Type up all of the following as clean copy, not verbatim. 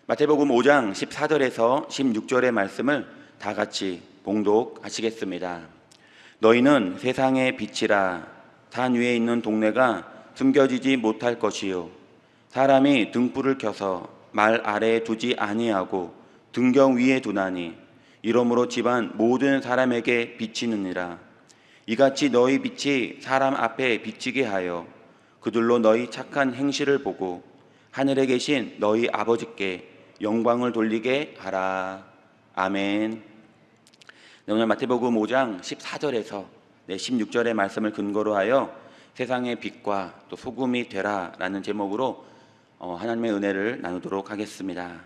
마태복음 5장 14절에서 16절의 말씀을 다 같이 봉독하시겠습니다. 너희는 세상의 빛이라. 산 위에 있는 동네가 숨겨지지 못할 것이요 사람이 등불을 켜서 말 아래에 두지 아니하고 등경 위에 두나니 이러므로 집안 모든 사람에게 비치느니라. 이같이 너희 빛이 사람 앞에 비치게 하여 그들로 너희 착한 행실을 보고 하늘에 계신 너희 아버지께 영광을 돌리게 하라. 아멘. 오늘 마태복음 5장 14절에서 16절의 말씀을 근거로 하여 세상의 빛과 또 소금이 되라 라는 제목으로 하나님의 은혜를 나누도록 하겠습니다.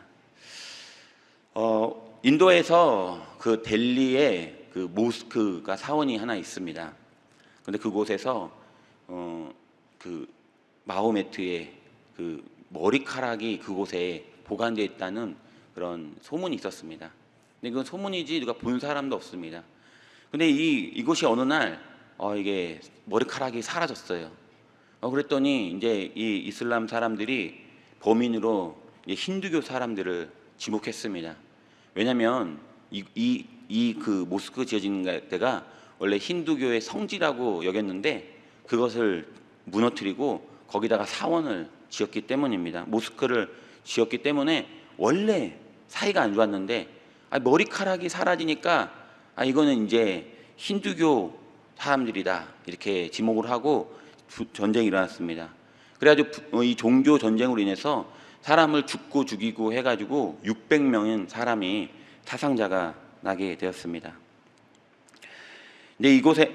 인도에서 그 델리에 그 모스크가 사원이 하나 있습니다. 그런데 그곳에서 그 마호메트의 그 머리카락이 그곳에 보관되어 있다는 그런 소문이 있었습니다. 근데 그건 소문이지 누가 본 사람도 없습니다. 근데 이곳이 어느 날 이게 머리카락이 사라졌어요. 그랬더니 이제 이 이슬람 사람들이 범인으로 힌두교 사람들을 지목했습니다. 왜냐하면 그 모스크 지어진 데가 원래 힌두교의 성지라고 여겼는데 그것을 무너뜨리고 거기다가 사원을 지었기 때문입니다. 모스크를 지었기 때문에 원래 사이가 안 좋았는데 머리카락이 사라지니까 이거는 이제 힌두교 사람들이다 이렇게 지목을 하고 전쟁이 일어났습니다. 그래가지고 이 종교 전쟁으로 인해서 사람을 죽고 죽이고 해가지고 600명인 사람이 사상자가 나게 되었습니다. 근데 이곳에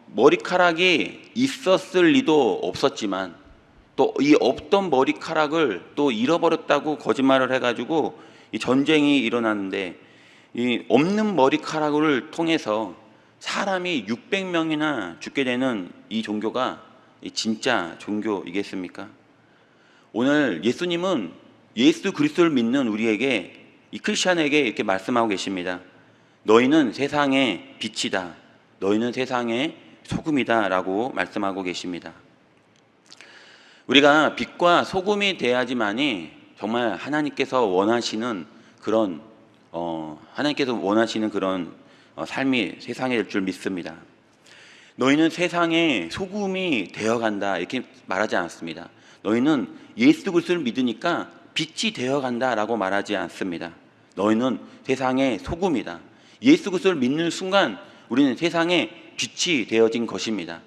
머리카락이 있었을 리도 없었지만 또 이 없던 머리카락을 또 잃어버렸다고 거짓말을 해가지고 이 전쟁이 일어났는데 이 없는 머리카락을 통해서 사람이 600명이나 죽게 되는 이 종교가 진짜 종교이겠습니까? 오늘 예수님은 예수 그리스도를 믿는 우리에게 이 크리스찬에게 이렇게 말씀하고 계십니다. 너희는 세상의 빛이다. 너희는 세상의 소금이다 라고 말씀하고 계십니다. 우리가 빛과 소금이 돼야지만이 정말 하나님께서 원하시는 그런 삶이 세상에 될 줄 믿습니다. 너희는 세상의 소금이 되어간다 이렇게 말하지 않습니다. 너희는 예수 그리스도를 믿으니까 빛이 되어간다라고 말하지 않습니다. 너희는 세상의 소금이다. 예수 그리스도를 믿는 순간 우리는 세상의 빛이 되어진 것입니다.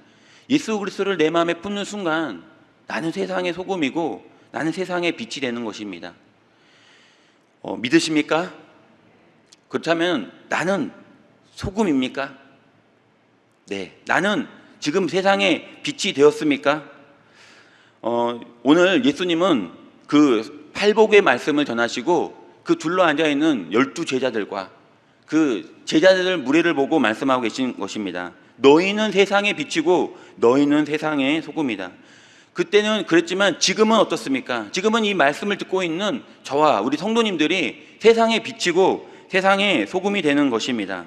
예수 그리스도를 내 마음에 품는 순간 나는 세상의 소금이고 나는 세상의 빛이 되는 것입니다. 믿으십니까? 그렇다면 나는 소금입니까? 네, 나는 지금 세상의 빛이 되었습니까? 오늘 예수님은 그 팔복의 말씀을 전하시고 그 둘러 앉아있는 12제자들과 그 제자들 무리를 보고 말씀하고 계신 것입니다. 너희는 세상의 빛이고 너희는 세상의 소금이다. 그때는 그랬지만 지금은 어떻습니까? 지금은 이 말씀을 듣고 있는 저와 우리 성도님들이 세상의 빛이고 세상의 소금이 되는 것입니다.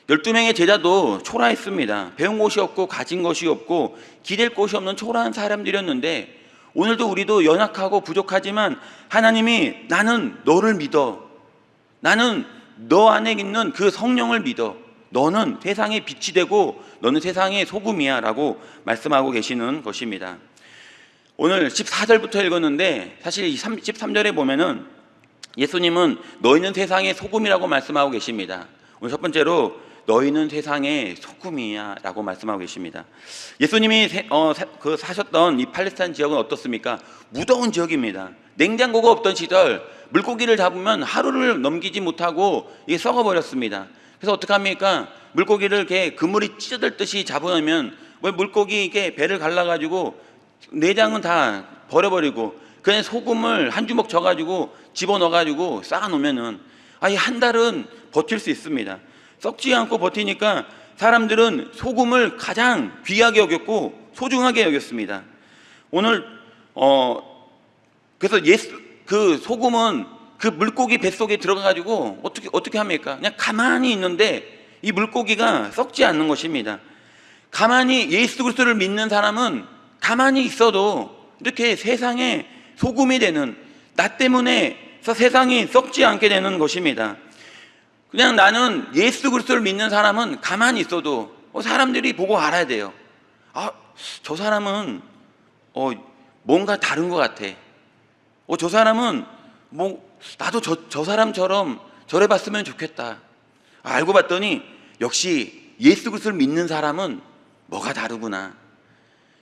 12명의 제자도 초라했습니다. 배운 것이 없고 가진 것이 없고 기댈 곳이 없는 초라한 사람들이었는데 오늘도 우리도 연약하고 부족하지만 하나님이 나는 너를 믿어. 나는 너 안에 있는 그 성령을 믿어. 너는 세상의 빛이 되고 너는 세상의 소금이야 라고 말씀하고 계시는 것입니다. 오늘 14절부터 읽었는데 사실 13절에 보면은 예수님은 너희는 세상의 소금이라고 말씀하고 계십니다. 오늘 첫 번째로 너희는 세상의 소금이야 라고 말씀하고 계십니다. 예수님이 사셨던 이 팔레스타인 지역은 어떻습니까? 무더운 지역입니다. 냉장고가 없던 시절 물고기를 잡으면 하루를 넘기지 못하고 이게 썩어버렸습니다. 그래서 어떻게 합니까? 물고기를 이렇게 그물이 찢어들듯이 잡아놓으면 물고기 이게 배를 갈라가지고 내장은 다 버려버리고 그냥 소금을 한 주먹 져가지고 집어넣어가지고 쌓아놓으면은 한 달은 버틸 수 있습니다. 썩지 않고 버티니까 사람들은 소금을 가장 귀하게 여겼고 소중하게 여겼습니다. 오늘 그래서 그 소금은 그 물고기 뱃속에 들어가가지고 어떻게 합니까? 그냥 가만히 있는데 이 물고기가 썩지 않는 것입니다. 가만히 예수 그리스도를 믿는 사람은 가만히 있어도 이렇게 세상에 소금이 되는 나 때문에 세상이 썩지 않게 되는 것입니다. 그냥 나는 예수 그리스도를 믿는 사람은 가만히 있어도 사람들이 보고 알아야 돼요. 저 사람은 뭔가 다른 것 같아. 저 사람은 나도 저 사람처럼 저래 봤으면 좋겠다. 알고 봤더니 역시 예수 그리스도를 믿는 사람은 뭐가 다르구나.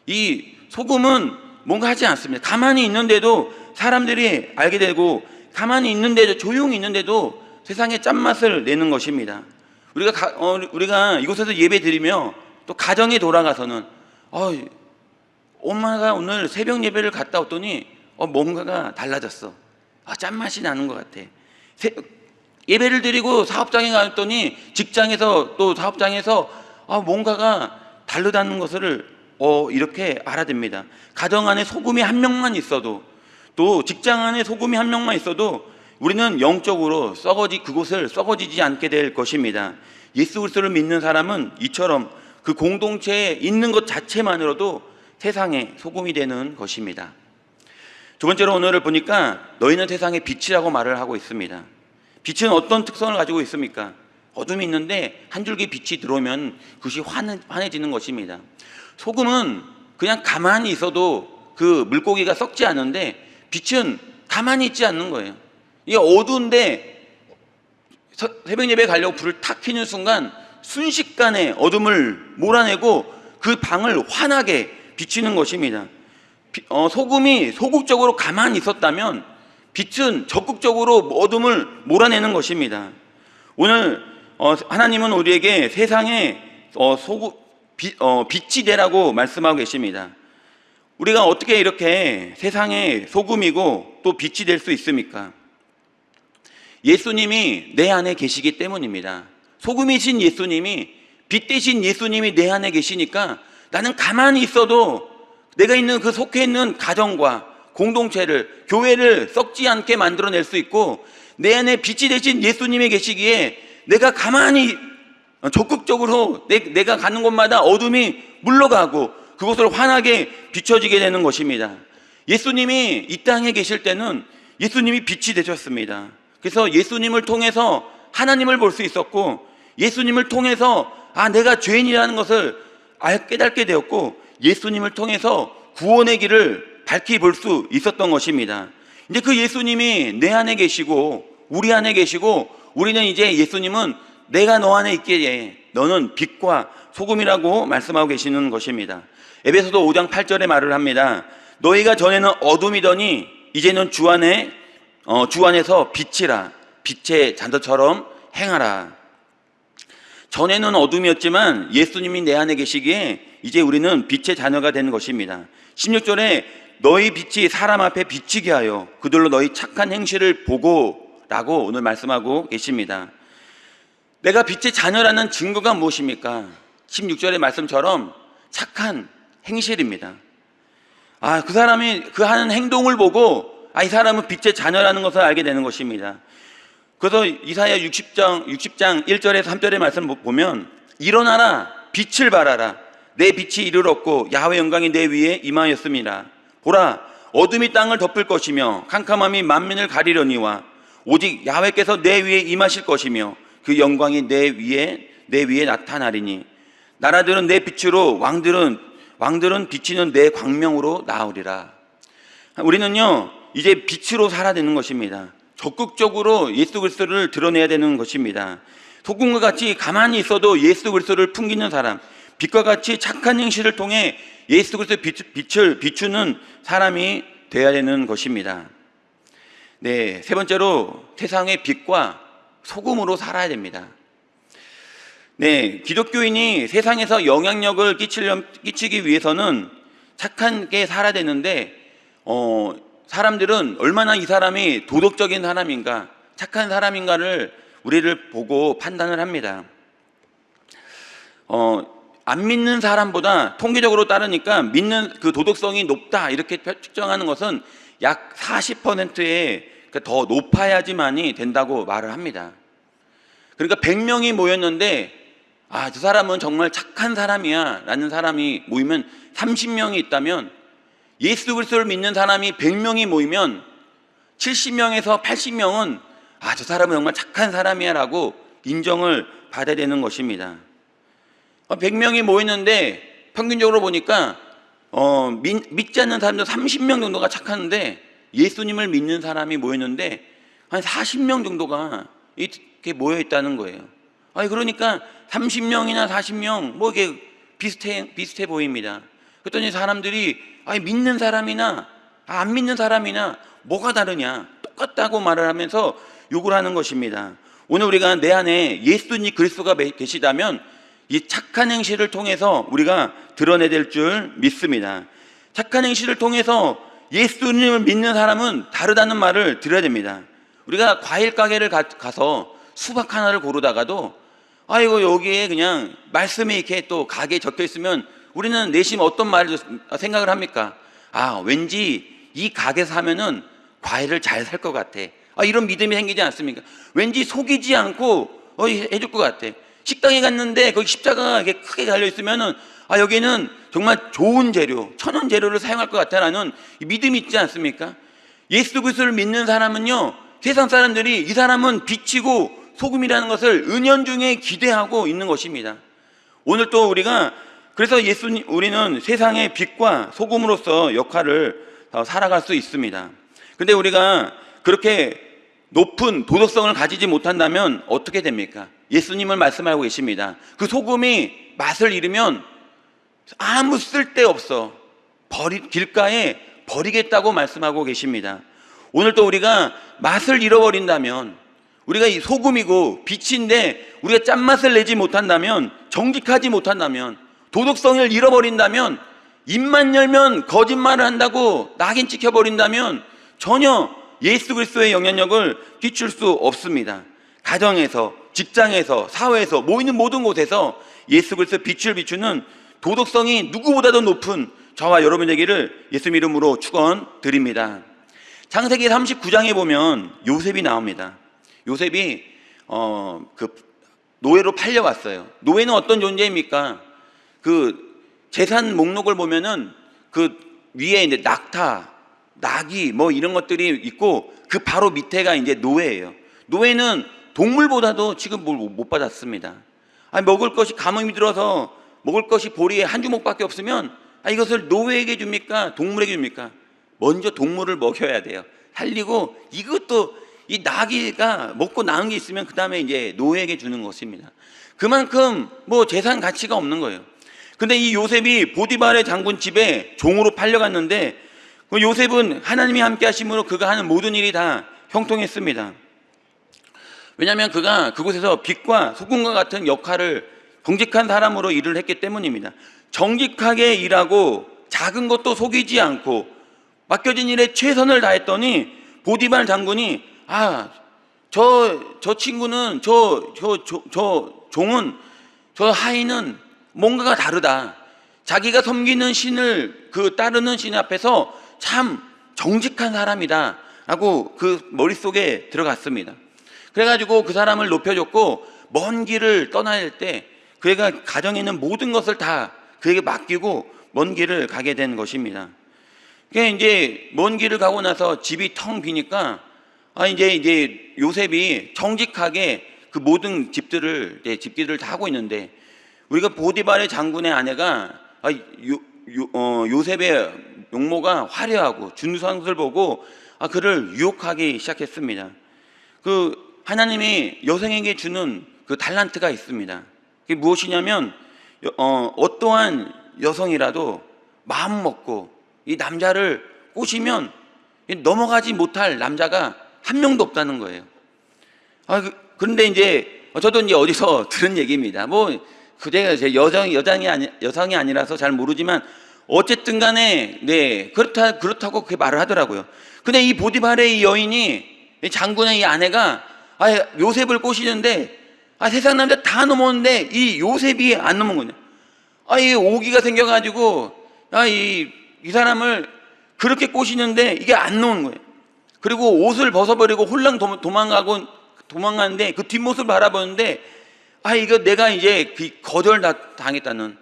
이 소금은 뭔가 하지 않습니다. 가만히 있는데도 사람들이 알게 되고, 가만히 있는데도, 조용히 있는데도 세상에 짠맛을 내는 것입니다. 우리가 이곳에서 예배 드리며 또 가정에 돌아가서는 엄마가 오늘 새벽 예배를 갔다 왔더니 뭔가가 달라졌어. 짠맛이 나는 것 같아. 예배를 드리고 사업장에 갔더니 직장에서 또 사업장에서 뭔가가 다르다는 것을 이렇게 알아듣습니다. 가정 안에 소금이 한 명만 있어도, 또 직장 안에 소금이 한 명만 있어도 우리는 영적으로 그곳을 썩어지지 않게 될 것입니다. 예수 그리스도를 믿는 사람은 이처럼 그 공동체에 있는 것 자체만으로도 세상에 소금이 되는 것입니다. 두 번째로 오늘을 보니까 너희는 세상의 빛이라고 말을 하고 있습니다. 빛은 어떤 특성을 가지고 있습니까? 어둠이 있는데 한 줄기 빛이 들어오면 그것이 환해지는 것입니다. 소금은 그냥 가만히 있어도 그 물고기가 썩지 않은데, 빛은 가만히 있지 않는 거예요. 이게 어두운데 새벽 예배 가려고 불을 탁 켜는 순간 순식간에 어둠을 몰아내고 그 방을 환하게 비추는 것입니다. 소금이 소극적으로 가만히 있었다면 빛은 적극적으로 어둠을 몰아내는 것입니다. 오늘 하나님은 우리에게 세상에 빛이 되라고 말씀하고 계십니다. 우리가 어떻게 이렇게 세상의 소금이고 또 빛이 될 수 있습니까? 예수님이 내 안에 계시기 때문입니다. 소금이신 예수님이, 빛 대신 예수님이 내 안에 계시니까 나는 가만히 있어도 내가 있는 그 속해 있는 가정과 공동체를, 교회를 썩지 않게 만들어낼 수 있고, 내 안에 빛이 되신 예수님이 계시기에 내가 가만히 적극적으로 내가 가는 곳마다 어둠이 물러가고 그것을 환하게 비춰지게 되는 것입니다. 예수님이 이 땅에 계실 때는 예수님이 빛이 되셨습니다. 그래서 예수님을 통해서 하나님을 볼 수 있었고, 예수님을 통해서 내가 죄인이라는 것을 깨닫게 되었고, 예수님을 통해서 구원의 길을 밝히 볼 수 있었던 것입니다. 이제 그 예수님이 내 안에 계시고 우리 안에 계시고, 우리는 이제 예수님은 내가 너 안에 있기에 너는 빛과 소금이라고 말씀하고 계시는 것입니다. 에베소서 5장 8절에 말을 합니다. 너희가 전에는 어둠이더니 이제는 주 안에서 빛이라. 빛의 자녀처럼 행하라. 전에는 어둠이었지만 예수님이 내 안에 계시기에 이제 우리는 빛의 자녀가 되는 것입니다. 16절에 너희 빛이 사람 앞에 비치게 하여 그들로 너희 착한 행실을 보고 라고 오늘 말씀하고 계십니다. 내가 빛의 자녀라는 증거가 무엇입니까? 16절의 말씀처럼 착한 행실입니다. 그 사람이 그 하는 행동을 보고 이 사람은 빛의 자녀라는 것을 알게 되는 것입니다. 그래서 이사야 60장 1절에서 3절의 말씀을 보면, 일어나라 빛을 발하라 내 빛이 이르렀고 야훼 영광이 내 위에 임하였습니다. 보라 어둠이 땅을 덮을 것이며 캄캄함이 만민을 가리려니와 오직 야훼께서 내 위에 임하실 것이며 그 영광이 내 위에 나타나리니 나라들은 내 빛으로 왕들은 비치는 내 광명으로 나으리라. 우리는요 이제 빛으로 살아야 되는 것입니다. 적극적으로 예수 그리스도를 드러내야 되는 것입니다. 소금과 같이 가만히 있어도 예수 그리스도를 풍기는 사람, 빛과 같이 착한 행실을 통해 예수 그리스도의 빛을 비추는 사람이 되어야 되는 것입니다. 네, 세 번째로 세상의 빛과 소금으로 살아야 됩니다. 네, 기독교인이 세상에서 영향력을 끼치기 위해서는 착하게 살아야 되는데, 사람들은 얼마나 이 사람이 도덕적인 사람인가, 착한 사람인가를 우리를 보고 판단을 합니다. 안 믿는 사람보다 통계적으로 따르니까 믿는 그 도덕성이 높다 이렇게 측정하는 것은 약 40%의 더 높아야지만이 된다고 말을 합니다. 그러니까 100명이 모였는데 저 사람은 정말 착한 사람이야 라는 사람이 모이면 30명이 있다면, 예수 그리스도를 믿는 사람이 100명이 모이면 70명에서 80명은 저 사람은 정말 착한 사람이야 라고 인정을 받아야 되는 것입니다. 100명이 모였는데 평균적으로 보니까 믿지 않는 사람들 30명 정도가 착한데, 예수님을 믿는 사람이 모였는데 한 40명 정도가 이렇게 모여 있다는 거예요. 그러니까 30명이나 40명 뭐 이게 비슷해 보입니다. 그랬더니 사람들이 믿는 사람이나 안 믿는 사람이나 뭐가 다르냐, 똑같다고 말을 하면서 욕을 하는 것입니다. 오늘 우리가 내 안에 예수님 그리스도가 계시다면 이 착한 행실을 통해서 우리가 드러내야 될 줄 믿습니다. 착한 행실을 통해서 예수님을 믿는 사람은 다르다는 말을 들어야 됩니다. 우리가 과일 가게를 가서 수박 하나를 고르다가도 여기에 그냥 말씀이 이렇게 또 가게에 적혀 있으면 우리는 내심 어떤 말을 생각을 합니까? 왠지 이 가게에서 사면은 과일을 잘 살 것 같아. 이런 믿음이 생기지 않습니까? 왠지 속이지 않고 해줄 것 같아. 식당에 갔는데 거기 십자가가 이렇게 크게 달려 있으면은 여기는 정말 좋은 재료, 천연 재료를 사용할 것 같아라는 믿음이 있지 않습니까? 예수 그리스도를 믿는 사람은요, 세상 사람들이 이 사람은 빛이고 소금이라는 것을 은연중에 기대하고 있는 것입니다. 오늘 또 우리가 그래서 우리는 세상의 빛과 소금으로서 역할을 살아갈 수 있습니다. 근데 우리가 그렇게 높은 도덕성을 가지지 못한다면 어떻게 됩니까? 예수님을 말씀하고 계십니다. 그 소금이 맛을 잃으면 아무 쓸데없어, 길가에 버리겠다고 말씀하고 계십니다. 오늘 또 우리가 맛을 잃어버린다면, 우리가 이 소금이고 빛인데 우리가 짠맛을 내지 못한다면, 정직하지 못한다면, 도덕성을 잃어버린다면, 입만 열면 거짓말을 한다고 낙인 찍혀버린다면 전혀 예수 그리스도의 영향력을 끼칠 수 없습니다. 가정에서, 직장에서, 사회에서, 모이는 모든 곳에서 예수 그리스도의 빛을 비추는 도덕성이 누구보다도 높은 저와 여러분 되기를 예수님 이름으로 축원드립니다. 창세기 39장에 보면 요셉이 나옵니다. 요셉이 노예로 팔려왔어요. 노예는 어떤 존재입니까? 그 재산 목록을 보면은 그 위에 이제 낙타, 낙이 뭐 이런 것들이 있고 그 바로 밑에가 이제 노예예요. 노예는 동물보다도 취급을 못 받았습니다. 먹을 것이 가뭄이 들어서 먹을 것이 보리에 한 주먹밖에 없으면 이것을 노예에게 줍니까? 동물에게 줍니까? 먼저 동물을 먹여야 돼요. 살리고 이것도 이 나귀가 먹고 나은 게 있으면 그 다음에 이제 노예에게 주는 것입니다. 그만큼 뭐 재산 가치가 없는 거예요. 근데 이 요셉이 보디발의 장군 집에 종으로 팔려갔는데 그 요셉은 하나님이 함께 하심으로 그가 하는 모든 일이 다 형통했습니다. 왜냐하면 그가 그곳에서 빛과 소금과 같은 역할을 정직한 사람으로 일을 했기 때문입니다. 정직하게 일하고 작은 것도 속이지 않고 맡겨진 일에 최선을 다했더니 보디발 장군이 저 친구는 저 종은 저 하인은 뭔가가 다르다. 자기가 섬기는 신을 따르는 신 앞에서 참 정직한 사람이다 라고 그 머릿속에 들어갔습니다. 그래가지고 그 사람을 높여줬고 먼 길을 떠날 때 그가 가정에 있는 모든 것을 다 그에게 맡기고 먼 길을 가게 된 것입니다. 그러니까 이제 먼 길을 가고 나서 집이 텅 비니까 이제 요셉이 정직하게 그 모든 집들을 다 하고 있는데 우리가 보디발의 장군의 아내가 요셉의 용모가 화려하고 준수한 것을 보고 그를 유혹하기 시작했습니다. 그 하나님이 여성에게 주는 그 달란트가 있습니다. 그게 무엇이냐면 어떠한 여성이라도 마음 먹고 이 남자를 꼬시면 넘어가지 못할 남자가 한 명도 없다는 거예요. 그런데 이제 저도 이제 어디서 들은 얘기입니다. 뭐 그제가 제 여성이 아니라서 잘 모르지만 어쨌든 간에 그렇다고 그렇게 말을 하더라고요. 근데 이 보디발의 이 여인이 장군의 이 아내가 요셉을 꼬시는데 세상 남자 다 넘었는데 이 요셉이 안 넘은 거냐. 이 오기가 생겨가지고 이 사람을 그렇게 꼬시는데 이게 안 넘은 거예요. 그리고 옷을 벗어버리고 홀랑 도망가는데 그 뒷모습을 바라보는데 이거 내가 이제 거절 당했다는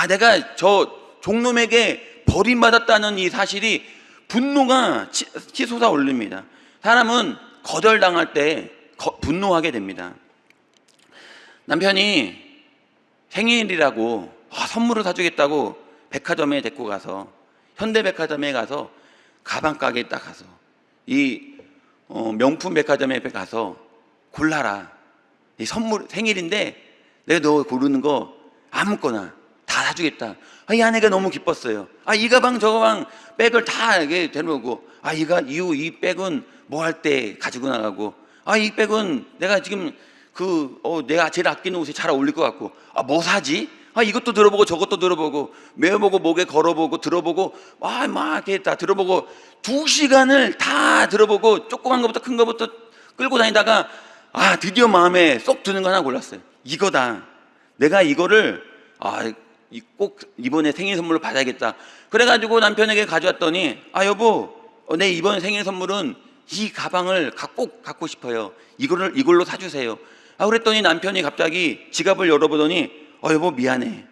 내가 저 종놈에게 버림받았다는 이 사실이 분노가 치솟아 올립니다. 사람은 거절당할 때 분노하게 됩니다. 남편이 생일이라고 선물을 사주겠다고 백화점에 데리고 가서, 현대백화점에 가서, 가방 가게에 딱 가서, 이 명품 백화점에 가서 골라라. 이 선물, 생일인데 내가 너 고르는 거 아무거나 다 사주겠다. 이 아내가 너무 기뻤어요. 이 가방 저 가방 백을 다 이렇게 데려오고, 이 백은 뭐 할 때 가지고 나가고, 이 백은 내가 지금 내가 제일 아끼는 옷에 잘 어울릴 것 같고, 뭐 사지? 이것도 들어보고 저것도 들어보고, 메어보고 목에 걸어보고 들어보고, 막 이렇게 다 들어보고 2시간을 다 들어보고 조그만 것부터 큰 것부터 끌고 다니다가 드디어 마음에 쏙 드는 거 하나 골랐어요. 이거다. 내가 이거를 꼭 이번에 생일 선물로 받아야겠다. 그래가지고 남편에게 가져왔더니, 여보, 내 이번 생일 선물은 이 가방을 꼭 갖고 싶어요. 이걸로 사주세요. 그랬더니 남편이 갑자기 지갑을 열어보더니, 여보 미안해.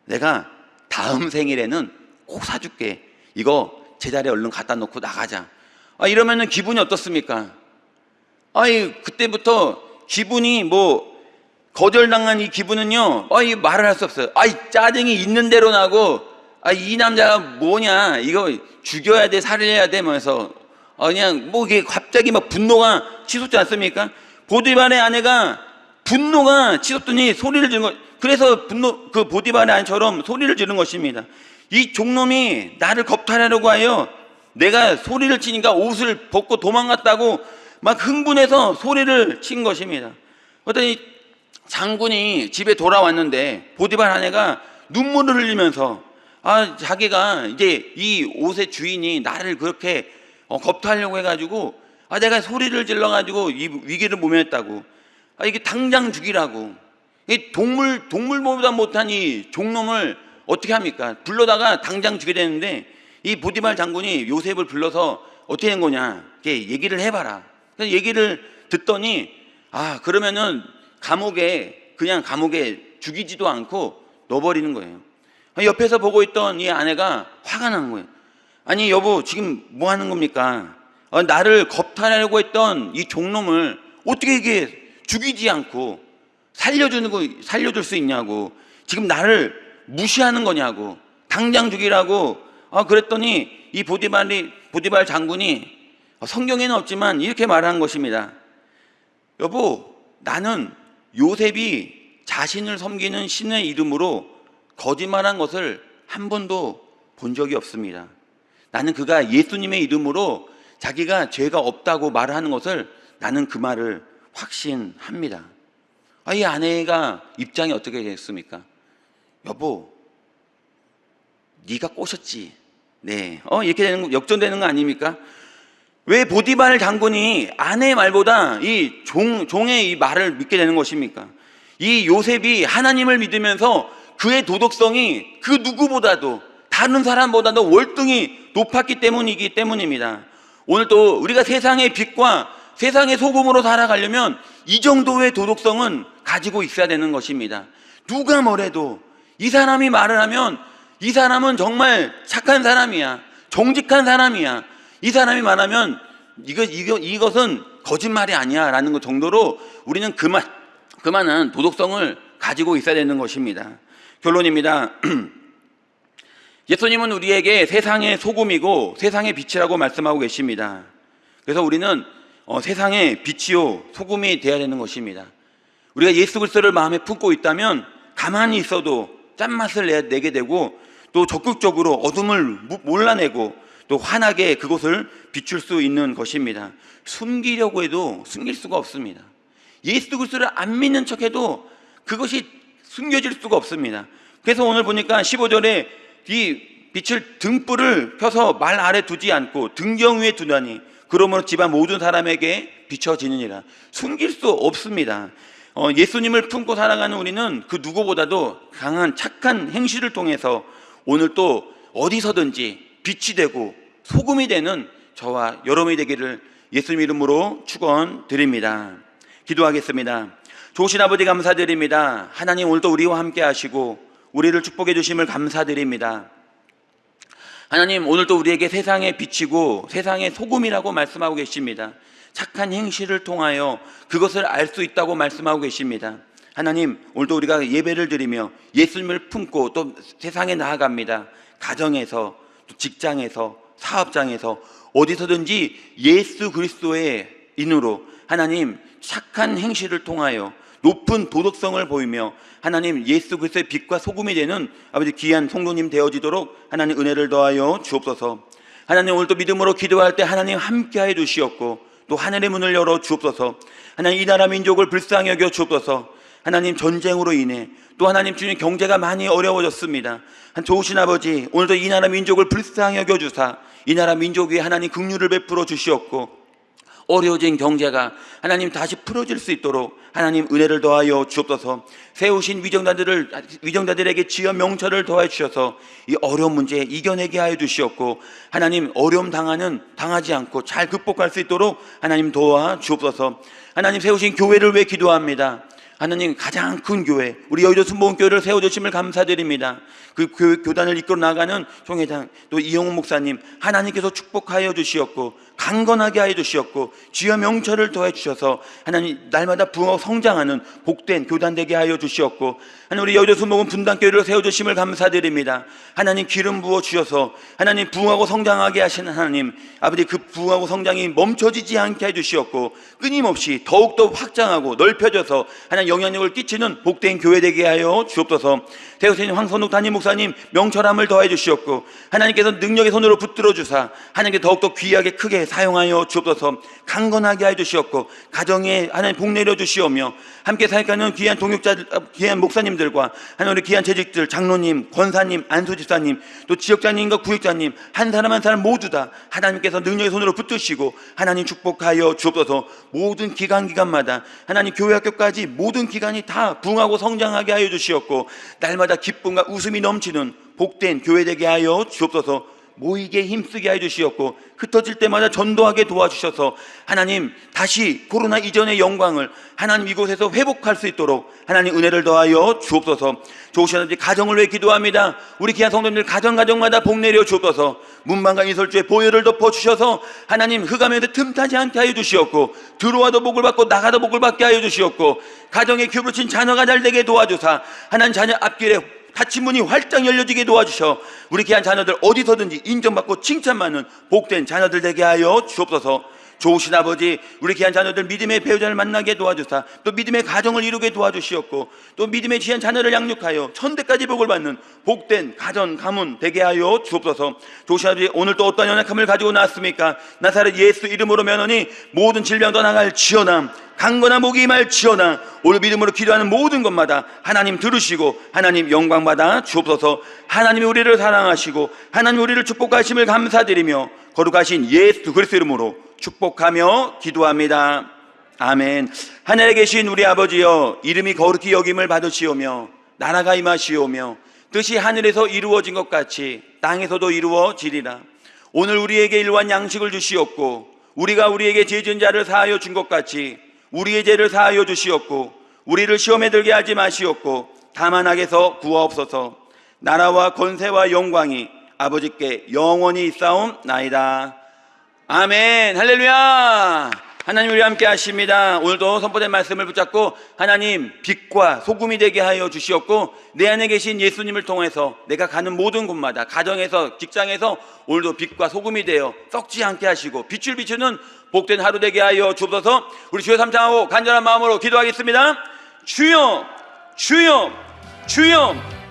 내가 다음 생일에는 꼭 사줄게. 이거 제자리에 얼른 갖다 놓고 나가자. 이러면은 기분이 어떻습니까? 그때부터 기분이 거절당한 이 기분은요, 말을 할 수 없어요. 짜증이 있는 대로 나고, 이 남자가 뭐냐, 이거 죽여야 돼, 살해해야 돼, 하면서, 그냥 이게 갑자기 막 분노가 치솟지 않습니까? 보디발의 아내가 분노가 치솟더니 소리를 지른 것, 그래서 그 보디발의 아내처럼 소리를 지른 것입니다. 이 종놈이 나를 겁탈하려고 하여 내가 소리를 치니까 옷을 벗고 도망갔다고 막 흥분해서 소리를 친 것입니다. 그랬더니 장군이 집에 돌아왔는데 보디발 아내가 눈물을 흘리면서 자기가 이제 이 옷의 주인이 나를 그렇게 겁탈하려고 해가지고 내가 소리를 질러가지고 이 위기를 모면했다고, 이게 당장 죽이라고. 이 동물보다 못한 이 종놈을 어떻게 합니까? 불러다가 당장 죽여야 되는데, 이 보디발 장군이 요셉을 불러서 어떻게 된 거냐, 이렇게 얘기를 해봐라. 그래서 얘기를 듣더니 그러면은 감옥에 죽이지도 않고 넣어버리는 거예요. 옆에서 보고 있던 이 아내가 화가 난 거예요. 아니 여보, 지금 뭐 하는 겁니까? 나를 겁탈하려고 했던 이 종놈을 어떻게 이게 죽이지 않고 살려줄 수 있냐고, 지금 나를 무시하는 거냐고, 당장 죽이라고. 그랬더니 이 보디발 장군이 성경에는 없지만 이렇게 말한 것입니다. 여보, 나는 요셉이 자신을 섬기는 신의 이름으로 거짓말한 것을 한 번도 본 적이 없습니다. 나는 그가 예수님의 이름으로 자기가 죄가 없다고 말하는 것을, 나는 그 말을 확신합니다. 이 아내가 입장이 어떻게 됐습니까? 여보, 네가 꼬셨지. 네, 이렇게 되는 거, 역전되는 거 아닙니까? 왜 보디발 장군이 아내의 말보다 이 종의 이 말을 믿게 되는 것입니까? 이 요셉이 하나님을 믿으면서 그의 도덕성이 그 누구보다도, 다른 사람보다도 월등히 높았기 때문입니다. 오늘도 우리가 세상의 빛과 세상의 소금으로 살아가려면 이 정도의 도덕성은 가지고 있어야 되는 것입니다. 누가 뭐래도 이 사람이 말을 하면 이 사람은 정말 착한 사람이야, 정직한 사람이야, 이 사람이 말하면 이것은 거짓말이 아니야 라는 것 정도로 우리는 그만한 도덕성을 가지고 있어야 되는 것입니다. 결론입니다. 예수님은 우리에게 세상의 소금이고 세상의 빛이라고 말씀하고 계십니다. 그래서 우리는 세상의 빛이요 소금이 되어야 되는 것입니다. 우리가 예수 그리스도를 마음에 품고 있다면 가만히 있어도 짠맛을 내게 되고, 또 적극적으로 어둠을 몰라내고 또 환하게 그곳을 비출 수 있는 것입니다. 숨기려고 해도 숨길 수가 없습니다. 예수 그리스도를 안 믿는 척해도 그것이 숨겨질 수가 없습니다. 그래서 오늘 보니까 15절에 이 빛을 등불을 켜서 말 아래 두지 않고 등경 위에 두다니 그러므로 집안 모든 사람에게 비춰지느니라. 숨길 수 없습니다. 예수님을 품고 살아가는 우리는 그 누구보다도 강한 착한 행실을 통해서 오늘 또 어디서든지 빛이 되고 소금이 되는 저와 여러분이 되기를 예수님 이름으로 축원드립니다. 기도하겠습니다. 좋으신 아버지 감사드립니다. 하나님, 오늘도 우리와 함께 하시고 우리를 축복해 주심을 감사드립니다. 하나님, 오늘도 우리에게 세상의 빛이고 세상의 소금이라고 말씀하고 계십니다. 착한 행실을 통하여 그것을 알 수 있다고 말씀하고 계십니다. 하나님, 오늘도 우리가 예배를 드리며 예수님을 품고 또 세상에 나아갑니다. 가정에서, 또 직장에서, 사업장에서 어디서든지 예수 그리스도의 인으로 하나님 착한 행실을 통하여 높은 도덕성을 보이며 하나님 예수 그리스도의 빛과 소금이 되는 아버지 귀한 성도님 되어지도록 하나님 은혜를 더하여 주옵소서. 하나님, 오늘도 믿음으로 기도할 때 하나님 함께하여 주시옵고 또 하늘의 문을 열어 주옵소서. 하나님, 이 나라 민족을 불쌍히 여겨 주옵소서. 하나님, 전쟁으로 인해 또 하나님 주님 경제가 많이 어려워졌습니다. 좋으신 아버지, 오늘도 이 나라 민족을 불쌍히 여겨 주사 이 나라 민족 위에 하나님 긍휼을 베풀어 주시옵고 어려워진 경제가 하나님 다시 풀어질 수 있도록 하나님 은혜를 더하여 주옵소서. 세우신 위정자들에게 지어 명철을 더하여 주셔서 이 어려운 문제 이겨내게 하여 주시옵고 하나님 어려움 당하지 않고 잘 극복할 수 있도록 하나님 도와 주옵소서. 하나님, 세우신 교회를 위해 기도합니다. 하나님, 가장 큰 교회 우리 여의도 순복음교회를 세워주심을 감사드립니다. 그 교단을 이끌어 나가는 총회장 또 이영훈 목사님 하나님께서 축복하여 주시었고 강건하게 하여 주시었고 주여 명철을 더해 주셔서 하나님 날마다 부흥하고 성장하는 복된 교단 되게 하여 주시었고 하나님, 우리 여의도 순복음 분당교회를 세워주심을 감사드립니다. 하나님, 기름 부어 주셔서 하나님 부흥하고 성장하게 하시는 하나님 아버지, 그 부흥하고 성장이 멈춰지지 않게 해 주시었고 끊임없이 더욱더 확장하고 넓혀져서 하나님 영향력을 끼치는 복된 교회 되게 하여 주옵소서. 세우신 황선욱 담임 목사님 명철함을 더해 주시었고 하나님께서 능력의 손으로 붙들어 주사 하나님께 더욱더 귀하게 크게 사용하여 주옵소서. 강건하게 하여 주시었고 가정에 하나님 복 내려 주시오며 함께 사역하는 귀한 동역자들, 귀한 목사님들과 하나님 우리 귀한 재직들, 장로님, 권사님, 안수집사님, 또 지역장님과 구역장님 한 사람 한 사람 모두 다 하나님께서 능력의 손으로 붙드시고 하나님 축복하여 주옵소서. 모든 기간마다 하나님 교회 학교까지 모든 기간이 다 부흥하고 성장하게 하여 주시었고 날마다 기쁨과 웃음이 넘치는 복된 교회 되게 하여 주옵소서. 모이게 힘쓰게 하여 주시었고 흩어질 때마다 전도하게 도와주셔서 하나님 다시 코로나 이전의 영광을 하나님 이곳에서 회복할 수 있도록 하나님 은혜를 더하여 주옵소서. 좋으신 아버지, 가정을 위해 기도합니다. 우리 귀한 성도님들 가정마다 복 내려 주옵소서. 문방과 인설주에 보혈을 덮어주셔서 하나님 흑암에도 틈타지 않게 하여 주시었고 들어와도 복을 받고 나가도 복을 받게 하여 주시었고 가정에 기업으로 친 자녀가 잘 되게 도와주사 하나님 자녀 앞길에 닫힌 문이 활짝 열려지게 도와주셔 우리 귀한 자녀들 어디서든지 인정받고 칭찬받는 복된 자녀들 되게 하여 주옵소서. 좋으신 아버지, 우리 귀한 자녀들 믿음의 배우자를 만나게 도와주사 또 믿음의 가정을 이루게 도와주시었고 또 믿음의 귀한 자녀를 양육하여 천대까지 복을 받는 복된 가정 가문 되게 하여 주옵소서. 좋으신 아버지, 오늘 또 어떤 연약함을 가지고 나왔습니까? 나사렛 예수 이름으로 면하니 모든 질병 떠나갈 지어나 강건한 목이 임할 지어나 오늘 믿음으로 기도하는 모든 것마다 하나님 들으시고 하나님 영광받아 주옵소서. 하나님이 우리를 사랑하시고 하나님 우리를 축복하심을 감사드리며 거룩하신 예수 그리스도 이름으로 축복하며 기도합니다. 아멘. 하늘에 계신 우리 아버지여, 이름이 거룩히 여김을 받으시오며 나라가 임하시오며 뜻이 하늘에서 이루어진 것 같이 땅에서도 이루어지리라. 오늘 우리에게 일wan 양식을 주시옵고 우리가 우리에게 죄 지은 자를 사하여 준 것 같이 우리의 죄를 사하여 주시옵고 우리를 시험에 들게 하지 마시옵고 다만 악에서 구하옵소서. 나라와 권세와 영광이 아버지께 영원히 있사옵나이다. 아멘. 할렐루야. 하나님 우리와 함께 하십니다. 오늘도 선포된 말씀을 붙잡고 하나님 빛과 소금이 되게 하여 주시옵고 내 안에 계신 예수님을 통해서 내가 가는 모든 곳마다 가정에서 직장에서 오늘도 빛과 소금이 되어 썩지 않게 하시고 빛을 비추는 복된 하루 되게 하여 주옵소서. 우리 주여 삼창하고 간절한 마음으로 기도하겠습니다. 주여 주여 주여